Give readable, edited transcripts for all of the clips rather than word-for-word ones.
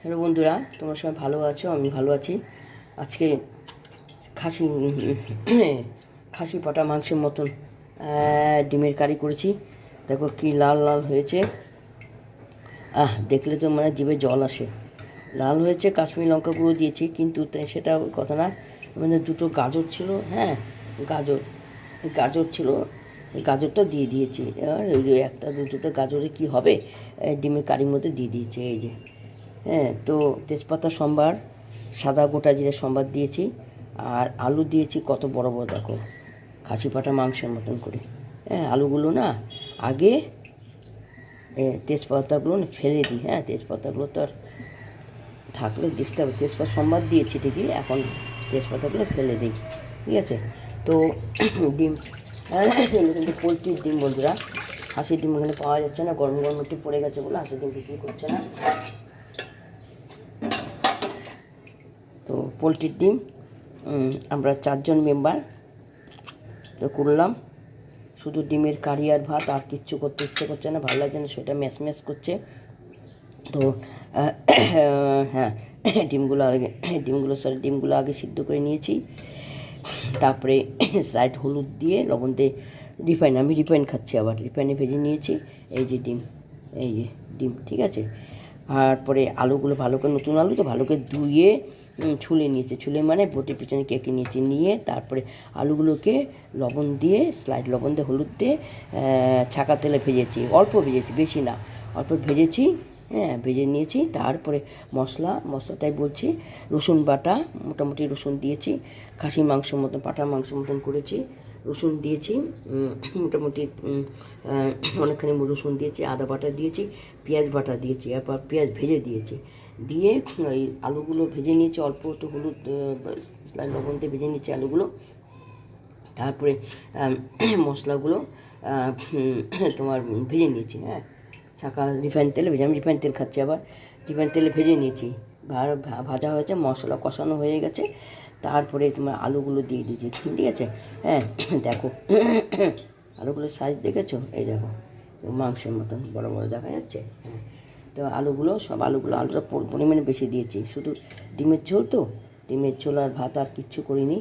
Hello বন্ধুরা, তোমরা সবাই ভালো আছো? আমি ভালো আছি। আজকে খাসি খাসি পাটা মাংসের মতন ডিমের কারি করেছি। দেখো কি লাল লাল হয়েছে। দেখলে তো মানে জিভে জল আসে। লাল হয়েছে, কাশ্মীরি লঙ্কা গুঁড়ো দিয়েছি, কিন্তু সেটা কথা না। মানে দুটো গাজর ছিল, হ্যাঁ গাজর গাজর ছিল, সেই গাজরটা দিয়ে দিয়েছি। আর ওই যে একটা দুটো গাজরে কি হবে, ডিমের কারির মধ্যে দিয়ে দিয়েছি। এই যে তো তেজপাতা সম্বার, সাদা গোটা জিরে সম্বার দিয়েছি, আর আলু দিয়েছি কত বড় বড় দেখো, খাসি পাটা মাংসের মতন করে। আলুগুলো না আগে তেজপাতাগুলো ফেলে দিই। তেজপাতাগুলো তো আর থাকলে ডিস্টার্ব, তেজপাতা সম্বার দিয়েছি ঠিকই, এখন তেজপাতাগুলো ফেলে দিই। ঠিক আছে, তো ডিম কিন্তু পোলট্রির ডিম বন্ধুরা, হাঁসের ডিম ওখানে পাওয়া যাচ্ছে না, গরম গরম একটু পড়ে গেছে বলে হাঁসের ডিম বিক্রি করছে না। তো পোলট্রির ডিম আমরা 4 জন মেম্বার তো করলাম। শুধু ডিমের কারি আর ভাত, আর কিচ্ছু করতে ইচ্ছে করছে না, ভালো লাগছে না, সেটা ম্যাশ ম্যাশ করছে। তো হ্যাঁ, ডিমগুলো আগে সিদ্ধ করে নিয়েছি। তারপরে স্লাইড হলুদ দিয়ে লবণ দিয়ে আমি রিফাইন খাচ্ছি, আবার রিফাইনে ভেজে নিয়েছি। এই যে ডিম, ঠিক আছে। তারপরে আলুগুলো ভালো করে, নতুন আলু তো ভালো করে ধুয়ে ছুলে নিয়েছি, মানে বটির পিছনে কেটে নিয়ে তারপরে আলুগুলোকে লবণ দিয়ে, স্লাইড লবণ দিয়ে, হলুদ দিয়ে ছাকা তেলে ভেজেছি। অল্প ভেজেছি, বেশি না, অল্প ভেজেছি। ভেজে নিয়েছি। তারপরে মশলাটাই বলছি, রসুন বাটা, মোটামুটি রসুন দিয়েছি, খাসির মাংস মতন, পাঁঠার মাংস মতন করেছি। রসুন দিয়েছি মোটামুটি অনেকখানি রসুন দিয়েছি, আদা বাটা দিয়েছি, পেঁয়াজ বাটা দিয়েছি, এরপর পেঁয়াজ ভেজে দিয়েছি। দিয়ে ওই আলুগুলো ভেজে নিয়েছি, অল্প একটু হলুদ লবণ দিয়ে ভেজে নিয়েছি আলুগুলো। তারপরে মশলাগুলো তোমার ভেজে নিয়েছি। ছাকা রিফাইন তেলে ভেজে, আমি রিফাইন তেল খাচ্ছি, আবার রিফাইন তেলে ভেজে নিয়েছি। ভাজা হয়েছে, মশলা কষানো হয়ে গেছে। তারপরে তোমার আলুগুলো দিয়ে দিয়েছি, ঠিক আছে। দেখো আলুগুলোর সাইজ দেখেছো? এই দেখো, মাংসের মতন বড় বড় দেখা যাচ্ছে। তো আলুটা পরিমাণে বেশি দিয়েছি, শুধু ডিমের ঝোল তো, ডিমের ঝোল আর ভাত, আর কিচ্ছু করিনি।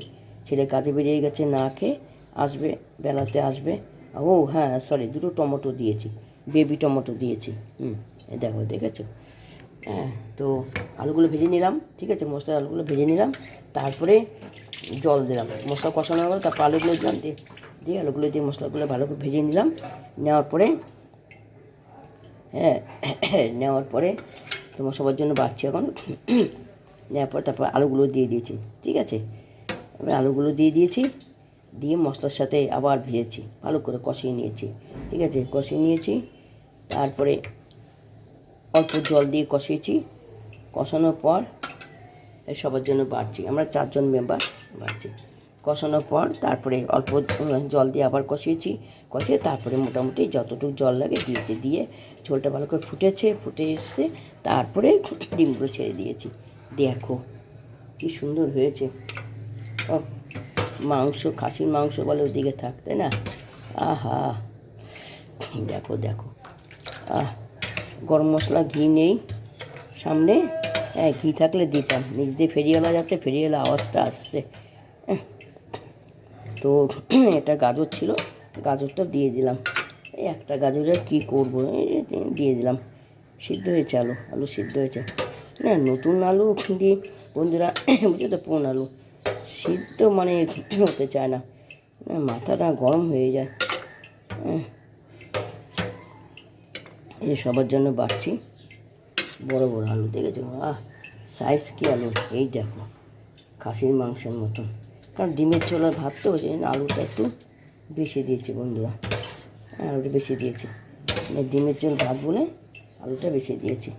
ছেলে কাজে বেরিয়ে গেছে, না খেয়ে আসবে, বেলাতে আসবে। ও হ্যাঁ, সরি, 2 টমেটো দিয়েছি, বেবি টমেটো দিয়েছি। দেখো, দেখেছো? তো আলুগুলো ভেজে নিলাম, ঠিক আছে, আলুগুলো ভেজে নিলাম। তারপরে জল দিলাম, মশলা কষানোর পরে তারপর আলুগুলো দিলাম, দিয়ে আলুগুলো দিয়ে মশলাগুলো ভালো করে ভেজে নিলাম। নেওয়ার পরে তোমার সবার জন্য বাড়ছি এখন। নেওয়ার পর তারপর আলুগুলো দিয়ে দিয়েছি, ঠিক আছে। এবার আলুগুলো দিয়ে দিয়েছি, দিয়ে মশলার সাথে আবার ভেজেছি, ভালো করে কষিয়ে নিয়েছি, ঠিক আছে, কষিয়ে নিয়েছি। তারপরে অল্প জল দিয়ে কষিয়েছি, কষানোর পর সবার জন্য বাড়ছি, আমরা 4 জন মেম্বার বাড়ছি। কষানোর পর তারপরে অল্প জল দিয়ে আবার কষিয়ে তারপরে মোটামুটি যতটুকু জল লাগে দিয়ে ঝোলটা ভালো করে ফুটে এসছে। তারপরে ডিমগুলো ছেড়ে দিয়েছি। দেখো কি সুন্দর হয়েছে। মাংস, খাসির মাংস বলে ওদিকে থাকতে না, আহা দেখো, গরম মশলা, ঘি নেই সামনে, ঘি থাকলে দিতাম। নিচ দিয়ে ফেরিওয়ালা যাচ্ছে, ফেরিওয়ালা আওয়াজটা আসছে। তো এটা গাজর ছিল, গাজরটা দিয়ে দিলাম। এই একটা গাজরের কী করবো, দিয়ে দিলাম। সিদ্ধ হয়েছে আলু সিদ্ধ হয়েছে। না, নতুন আলু দিয়ে বন্ধুরা, বুঝছো তো, পুরনো আলু সিদ্ধ মানে হতে চায় না, মাথাটা গরম হয়ে যায়। এই সবার জন্য বাড়ছি, বড় বড় আলু, দেখেছো? সাইজ কি আলু, এই দেখো, খাসির মাংসের মতন। কারণ ডিমের ঝোল আর ভাত তো, সেই আলুটা একটু বেশি দিয়েছি বন্ধুরা, আলুটা বেশি দিয়েছি, ডিমের ঝোল ভাত বলে আলুটা বেশি দিয়েছি।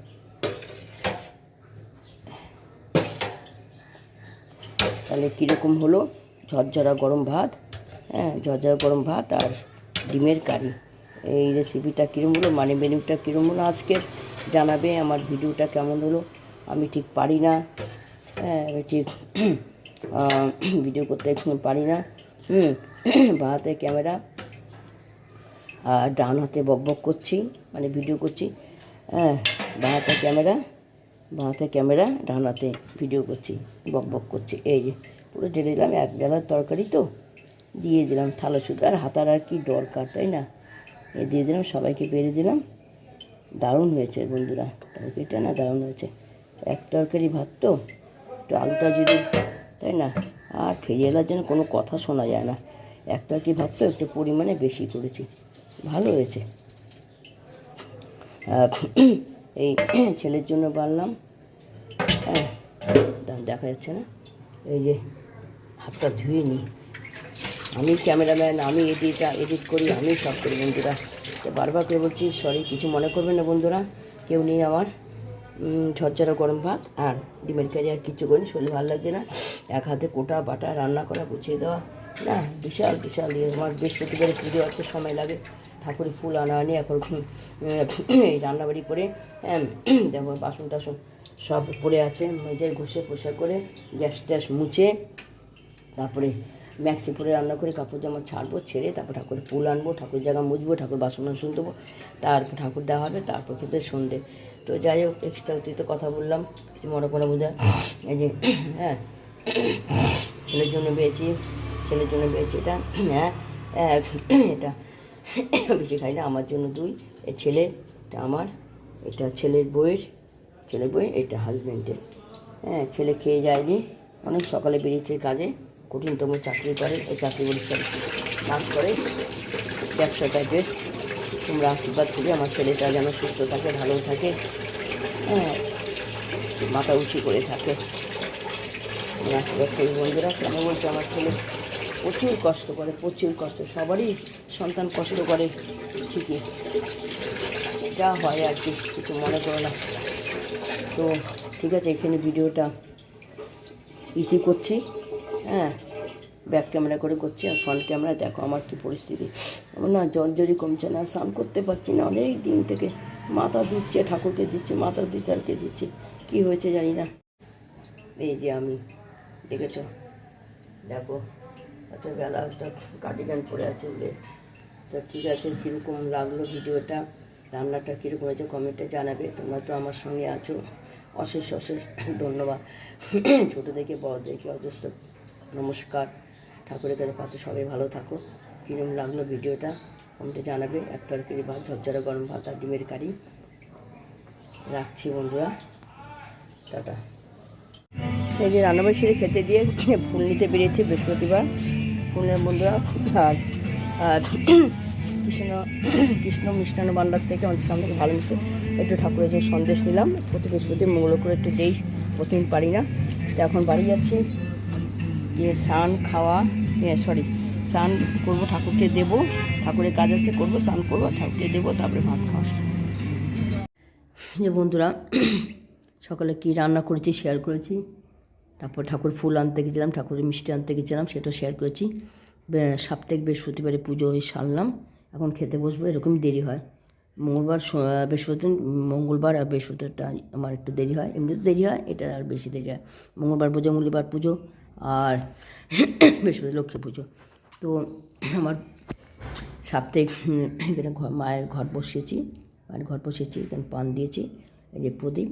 তাহলে কীরকম হলো? ঝরঝরা গরম ভাত আর ডিমের কারি। এই রেসিপিটা কীরকম হলো, মানে মেনুটা কীরকম হলো আজকের, জানাবে। আমার ভিডিওটা কেমন হলো, আমি ঠিক পারি না, আমি ঠিক ভিডিও করতে পারি না। বাঁ হাতে ক্যামেরা আর ডান হাতে বকবক করছি, মানে ভিডিও করছি। বাঁ হাতে ক্যামেরা, বাঁ হাতে ক্যামেরা, ডান হাতে ভিডিও করছি, বক বক করছি। এই যে পুরো ঢেলে দিলাম, এক বেলার তরকারি তো দিয়ে দিলাম থালা শুধু, আর হাতার আর কি দরকার, তাই না? এই দিয়ে দিলাম, সবাইকে বেড়ে দিলাম। দারুণ হয়েছে বন্ধুরা, তরকারিটা না দারুণ হয়েছে। এক তরকারি ভাত তো, একটু আলুটা যদি, তাই না? আর ফেরিওয়ালার জন্য কোনো কথা শোনা যায় না। এক তরকারি ভাত তো, একটু পরিমাণে বেশি করেছি, ভালো হয়েছে। এই ছেলের জন্য বানলাম, হ্যাঁ দেখা যাচ্ছে না, এই যে হাতটা ধুয়ে নিই। আমি ক্যামেরাম্যান, আমি এডিট করি, আমি সব করি বন্ধুরা। তো বারবার করে বলছি সরি, কিছু মনে করবেন না বন্ধুরা, কেউ নেই আমার। ঝরঝরা গরম ভাত আর ডিমের কারি, আর কিছু করি, শরীর ভালো লাগছে না। এক হাতে কোটা বাটা রান্না করা, গুছিয়ে দেওয়া না, বিশাল বিশাল ইয়ে। আমার বৃহস্পতিবারে পুজো অত সময় লাগে, ঠাকুরের ফুল আনা আনি, এখন এই রান্নাবাড়ি করে দেখো বাসন টাসন সব পড়ে আছে, মেজায় ঘষে পোষা করে গ্যাস ট্যাস মুছে, তারপরে ম্যাক্সি পরে রান্না করে কাপড় জামা ছাড়বো, ছেড়ে তারপর ঠাকুরের ফুল আনবো, ঠাকুর জায়গা মুছবো, ঠাকুর বাসন বাসন দেবো, তারপর ঠাকুর দেওয়া হবে, তারপর খেতে সন্ধে। তো যাই হোক, এক্সট্রা অতিরিক্ত কথা বললাম, কিছু মনে করে বোঝা। এই যে হ্যাঁ, ছেলের জন্য পেয়েছি এটা, হ্যাঁ এটা বেশি খাই না, আমার জন্য 2, এই ছেলে, এটা আমার, এটা ছেলের বইয়ের এটা হাজব্যান্ডের। হ্যাঁ, ছেলে খেয়ে যায়নি, অনেক সকালে বেরিয়েছে কাজে, কঠিনতম চাকরি করে, এই চাকরি পরিষ্কার কাজ করে, ব্যবসা টাইপের। তোমরা আশীর্বাদ করি আমার ছেলেটা যেন সুস্থ থাকে, ভালো থাকে, হ্যাঁ মাথা উঁচু করে থাকে। আশীর্বাদ করি বন্ধুরা। কেন বলছে, আমার ছেলে প্রচুর কষ্ট করে, প্রচুর কষ্ট, সবারই সন্তান কষ্ট করে ঠিকই, যা হয় আর কি, কিছু মনে করো না। তো ঠিক আছে, এখানে ভিডিওটা ইতি করছি, হ্যাঁ ব্যাক ক্যামেরা করে করছি, আর ফ্রন্ট ক্যামেরা দেখো আমার কী পরিস্থিতি। আমার না জলজরি কমছে না, স্নান করতে পারছি না অনেক দিন থেকে, মাথা ধুচ্ছে, ঠাকুরকে দিচ্ছে, মাথা দিচ্ছে, আর কে দিচ্ছে, কী হয়েছে জানি না। এই যে আমি, দেখেছো, দেখো এত বেলা একটা কার্ডিগান পরে আছে বলে। তো ঠিক আছে, কীরকম লাগলো ভিডিওটা, রান্নাটা কীরকম হয়েছে কমেন্টে জানাবে। তোমরা তো আমার সঙ্গে আছো, অশেষ অশেষ ধন্যবাদ। ছোটো থেকে বড় থেকে অজস্র নমস্কার। ঠাকুরের কাছে পাচ্ছ, সবাই ভালো থাকো। কীরকম লাগলো ভিডিওটা কমেন্টে জানাবে। এক তরকারি ভাত, ঝরঝরা গরম ভাত আর ডিমের কারি। রাখছি বন্ধুরা, টাটা। এই যে রান্নাবাড়ি সেরে খেতে দিয়ে ফুল নিতে বেরিয়েছে বৃহস্পতিবার, ফুলের বন্ধুরা। আর কৃষ্ণ মিষ্টান্ন ভাণ্ডার থেকে আমাদের সামনে ভালো মিষ্টি, একটু ঠাকুরের যে সন্দেশ নিলাম, প্রতি বৃহস্পতি মঙ্গল করে একটু দেই, প্রতিদিন পারি না। তো এখন বাড়ি যাচ্ছি, গিয়ে স্নান খাওয়া, স্নান করবো, ঠাকুরকে দেবো, ঠাকুরের কাজ আছে করবো, স্নান করবো, ঠাকুরকে দেবো, তারপরে ভাত খাওয়া। যে বন্ধুরা, সকালে কী রান্না করেছি শেয়ার করেছি, তারপর ঠাকুর ফুল আনতে গেছিলাম, ঠাকুরের মিষ্টি আনতে গেছিলাম, সেটাও শেয়ার করেছি। সাপ্তাহিক বৃহস্পতিবারে পুজো সারলাম, এখন খেতে বসবো, এরকমই দেরি হয়। মঙ্গলবার আর বৃহস্পতিবারটা আমার একটু দেরি হয়, এমনিতে দেরি হয়, এটা আর বেশি দেরি হয়। মঙ্গলবার মঙ্গলবার পুজো, আর বৃহস্পতি লক্ষ্মী পুজো। তো আমার সাপ্তাহিক এখানে মায়ের ঘর বসিয়েছি, এখানে পান দিয়েছি, এই যে প্রদীপ,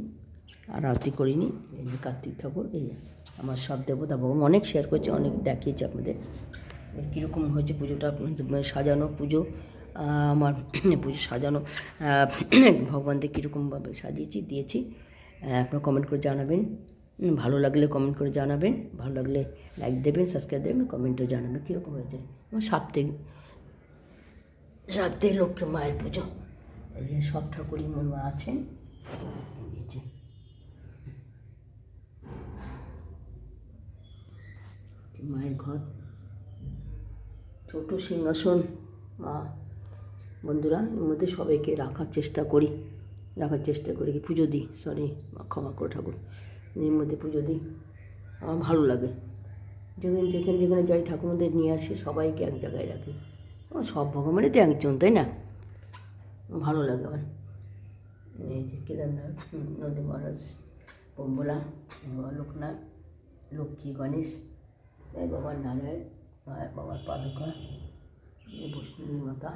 আর আরতি করিনি, এই যে কার্তিক ঠাকুর, এই যে আমার সব দেবতা ভগবান, অনেক শেয়ার করেছি, অনেক দেখিয়েছি আপনাদের কীরকম হয়েছে পুজোটা, সাজানো পুজো, আমার পুজো সাজানো, ভগবানদের কীরকমভাবে সাজিয়েছি দিয়েছি। আপনারা কমেন্ট করে জানাবেন, ভালো লাগলে কমেন্ট করে জানাবেন, ভালো লাগলে লাইক দেবেন, সাবস্ক্রাইব দেবেন, কমেন্টও জানাবেন কীরকম হয়েছে। আমার সাপ্তাহিক লক্ষ্মী মায়ের পুজো, এই যে সব ঠাকুরই মনে আছেন, মায়ের ঘর, ছোটো সিংহাসন, মা বন্ধুরা, এর মধ্যে সবাইকে রাখার চেষ্টা করি কি পুজো দিই, ক্ষমা করে ঠাকুর, এর মধ্যে পুজো দিই, আমার ভালো লাগে। যেখানে যাই ঠাকুরদের নিয়ে আসি, সবাইকে এক জায়গায় রাখি, সব ভগবানের তো একজন, তাই না? ভালো লাগে আমার। এই যে কেদারনাথ, নন্দী মহারাজ, বোম্বলা, লোকনাথ, লক্ষ্মী, গণেশ, বাবার নারায়ণ, বাবার পাদুকা, বৈষ্ণবী মাতা,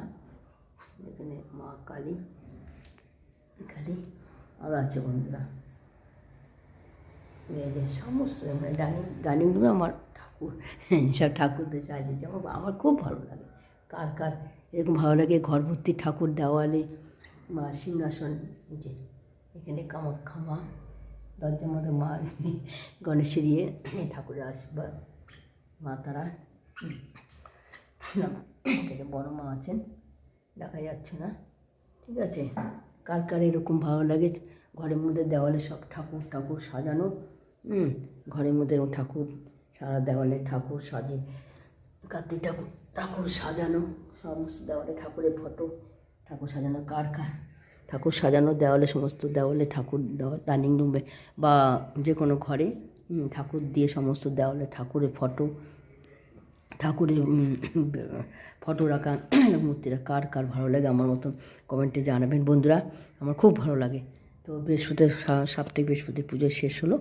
এখানে মা কালী, আরও আছে বন্ধুরা, এই যে সমস্ত মানে ডাইনিং রুমে আমার ঠাকুর, সব ঠাকুরদের সাজিয়েছে। আমার খুব ভালো লাগে। কার কার এরকম ভালো লাগে ঘর ভর্তি ঠাকুর, দেওয়ালে বা সিংহাসন, যে এখানে কামাখ্যা মা, দরজার মধ্যে মা, গণেশের ঠাকুরের আশীর্বাদ, মা তারা, এখানে বড় মা আছেন, দেখা যাচ্ছে না, ঠিক আছে। কার কার এরকম ভালো লাগে ঘরের মধ্যে দেওয়ালে সব ঠাকুর সাজানো, ঘরের মধ্যে এরকম ঠাকুর, সারা দেওয়ালে ঠাকুর সাজে, কার্তিক ঠাকুর সাজানো, সমস্ত দেওয়ালে ঠাকুরের ফটো, ঠাকুর সাজানো। কার ঠাকুর সাজানো দেওয়ালে, সমস্ত দেওয়ালে ঠাকুর, ডাইনিং রুমে বা যে কোনো ঘরে ঠাকুর দিয়ে সমস্ত দেওয়ালে ঠাকুরের ফটো, ঠাকুরের ফটো রাখা, মূর্তিরা কার ভালো লাগে আমার মতন কমেন্টে জানাবেন বন্ধুরা। আমার খুব ভালো লাগে। তো সাপ্তাহিক বৃহস্পতি পুজো শেষ হলো।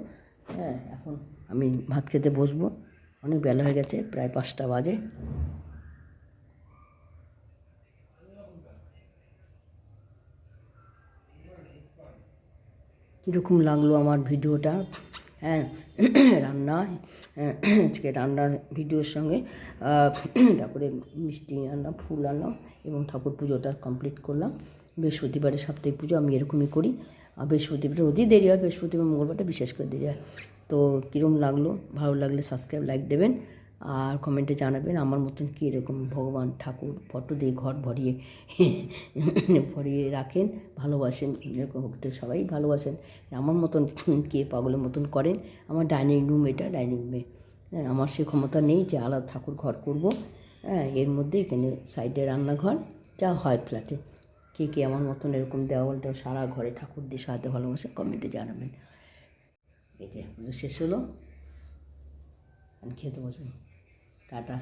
হ্যাঁ, এখন আমি ভাত খেতে বসবো, অনেক বেলা হয়ে গেছে, প্রায় 5টা বাজে। কীরকম লাগলো আমার ভিডিওটা? হ্যাঁ, রান্না, আজকে রান্নার ভিডিওর সঙ্গে তারপরে মিষ্টি আনলাম, ফুল আনলাম এবং ঠাকুর পুজোটা কমপ্লিট করলাম। বৃহস্পতিবারে সাপ্তাহিক পুজো আমি এরকমই করি। আর বৃহস্পতিবারে অতি দেরি হয়, বৃহস্পতিবার মঙ্গলবারটা বিশেষ করে দেরি হয়। তো কীরকম লাগলো? ভালো লাগলে সাবস্ক্রাইব, লাইক দেবেন আর কমেন্টে জানাবেন আমার মতন কী এরকম ভগবান ঠাকুর ফটো দিয়ে ঘর ভরিয়ে রাখেন, ভালোবাসেন, এরকম ভক্ত সবাই ভালোবাসেন। আমার মতন কে পাগলের মতন করেন? আমার ডাইনিং রুম, এটা ডাইনিং রুমে, হ্যাঁ, আমার সে ক্ষমতা নেই যে আলাদা ঠাকুর ঘর করব। হ্যাঁ, এর মধ্যে এখানে সাইডে রান্নাঘর, যা হয় ফ্ল্যাটে। কে আমার মতন এরকম দেওয়ালটা সারা ঘরে ঠাকুর দিয়ে সাজাতে ভালোবাসে, কমেন্টে জানাবেন। এই যে পুজো শেষ হলো, আমি খেতে বসবো। টাটা।